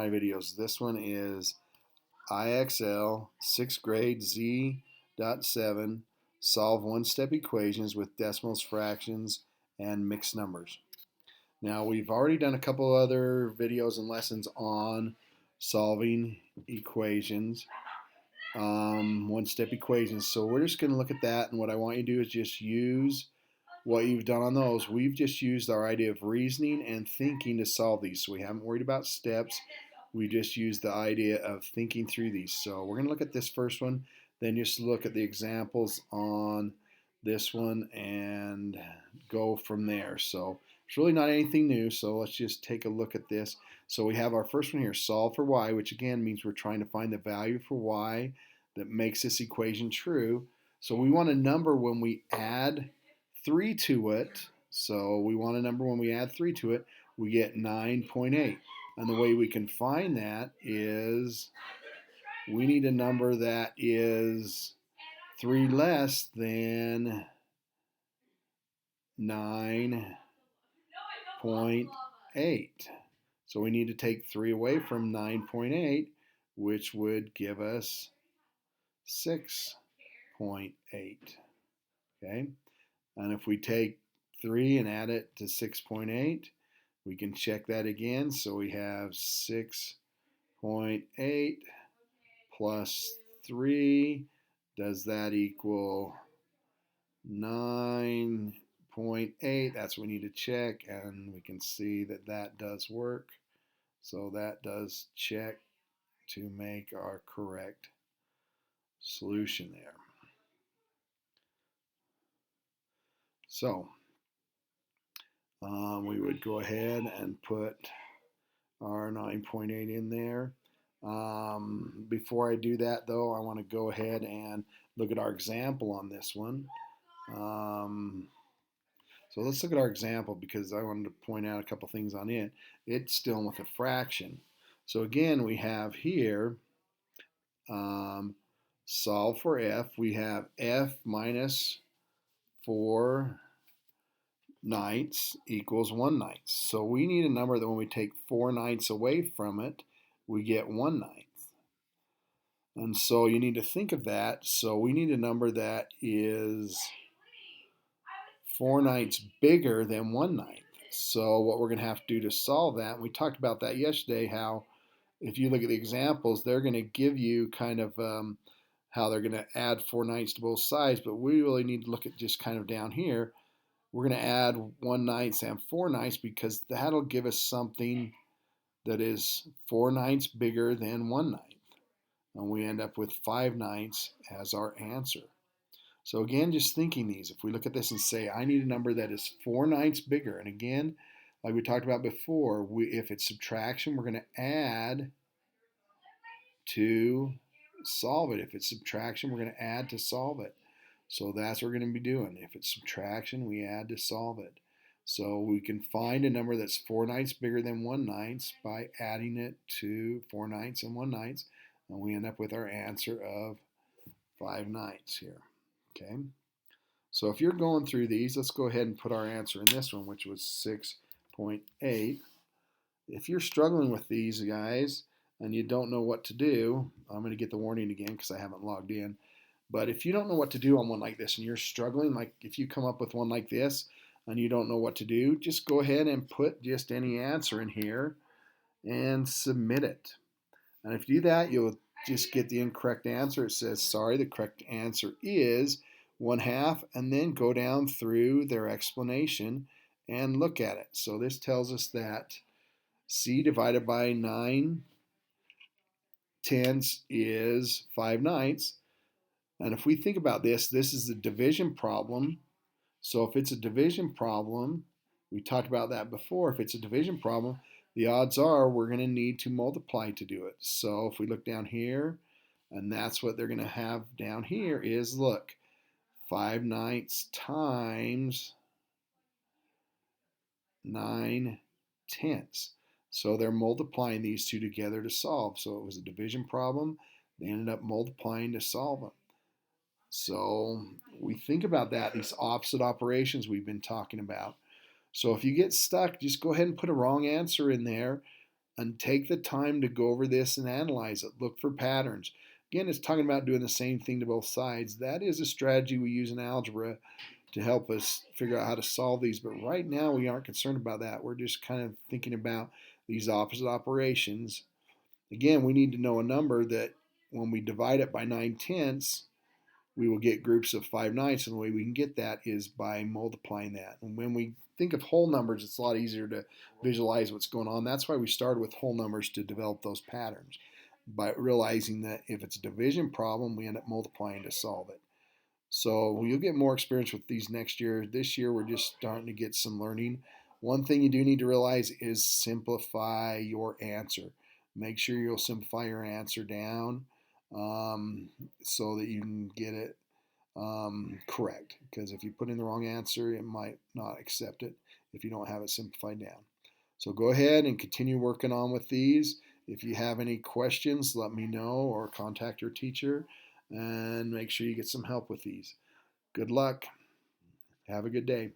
my videos. This one is IXL 6th grade Z.7 Solve one-step equations with decimals, fractions, and mixed numbers. Now we've already done a couple other videos and lessons on solving equations, one-step equations. So we're just going to look at that, and what I want you to do is just use what you've done on those. We've just used our idea of reasoning and thinking to solve these. So we haven't worried about steps. We just used the idea of thinking through these. So we're going to look at this first one, then just look at the examples on this one and go from there. So it's really not anything new, so let's just take a look at this. So we have our first one here, solve for y, which again means we're trying to find the value for y that makes this equation true. So we want a number when we add 3 to it. So we want a number when we add 3 to it, we get 9.8. And the way we can find that is we need a number that is 3 less than 9.8. So we need to take 3 away from 9.8, which would give us 6.8. Okay? And if we take 3 and add it to 6.8, we can check that again. So we have 6.8 plus 3. Does that equal 9.8? That's what we need to check, and we can see that that does work. So that does check to make our correct solution there. So we would go ahead and put our 9.8 in there. Before I do that, though, I want to go ahead and look at our example on this one. So let's look at our example because I wanted to point out a couple things on it. It's still with a fraction. So again, we have here, solve for f. We have f minus 4 ninths equals 1 ninth. So we need a number that when we take 4 ninths away from it, we get 1 ninth. And so you need to think of that. So we need a number that is 4 ninths bigger than 1 ninth. So what we're going to have to do to solve that, and we talked about that yesterday, how if you look at the examples, they're going to give you kind of how they're going to add 4 ninths to both sides, but we really need to look at just kind of down here. We're going to add 1 ninth and 4 ninths because that'll give us something that is 4 ninths bigger than 1 ninth. And we end up with 5 ninths as our answer. So again, just thinking these, if we look at this and say, I need a number that is 4 ninths bigger, and again, like we talked about before, if it's subtraction, we're going to add to solve it. If it's subtraction, we're going to add to solve it. So that's what we're going to be doing. If it's subtraction, we add to solve it. So we can find a number that's 4 ninths bigger than 1 ninth by adding it to 4 ninths and 1 ninth, and we end up with our answer of 5 ninths here. Okay. So if you're going through these, let's go ahead and put our answer in this one, which was 6.8. If you're struggling with these guys and you don't know what to do, I'm going to get the warning again because I haven't logged in. But if you don't know what to do on one like this and you're struggling, like if you come up with one like this and you don't know what to do, just go ahead and put just any answer in here and submit it. And if you do that, you'll just get the incorrect answer. It says, sorry, the correct answer is 1/2, and then go down through their explanation and look at it. So this tells us that C divided by 9/10 is 5 ninths. And if we think about this, this is a division problem. So if it's a division problem, we talked about that before. If it's a division problem, the odds are we're going to need to multiply to do it. So if we look down here, and that's what they're going to have down here is, look, 5 ninths times 9/10. So they're multiplying these two together to solve. So it was a division problem. They ended up multiplying to solve them. So we think about that, these opposite operations we've been talking about. So if you get stuck, just go ahead and put a wrong answer in there. and take the time to go over this and analyze it. Look for patterns. Again, it's talking about doing the same thing to both sides. That is a strategy we use in algebra to help us figure out how to solve these. But right now, we aren't concerned about that. We're just kind of thinking about these opposite operations. Again, we need to know a number that when we divide it by 9/10, we will get groups of 5/9, and the way we can get that is by multiplying that. And when we think of whole numbers, it's a lot easier to visualize what's going on. That's why we started with whole numbers, to develop those patterns, by realizing that if it's a division problem, we end up multiplying to solve it. So you'll get more experience with these next year. This year, we're just starting to get some learning. One thing you do need to realize is simplify your answer. Make sure you'll simplify your answer down, so that you can get it correct. Because if you put in the wrong answer, it might not accept it if you don't have it simplified down. So go ahead and continue working on with these. If you have any questions, let me know, or contact your teacher, and make sure you get some help with these. Good luck. Have a good day.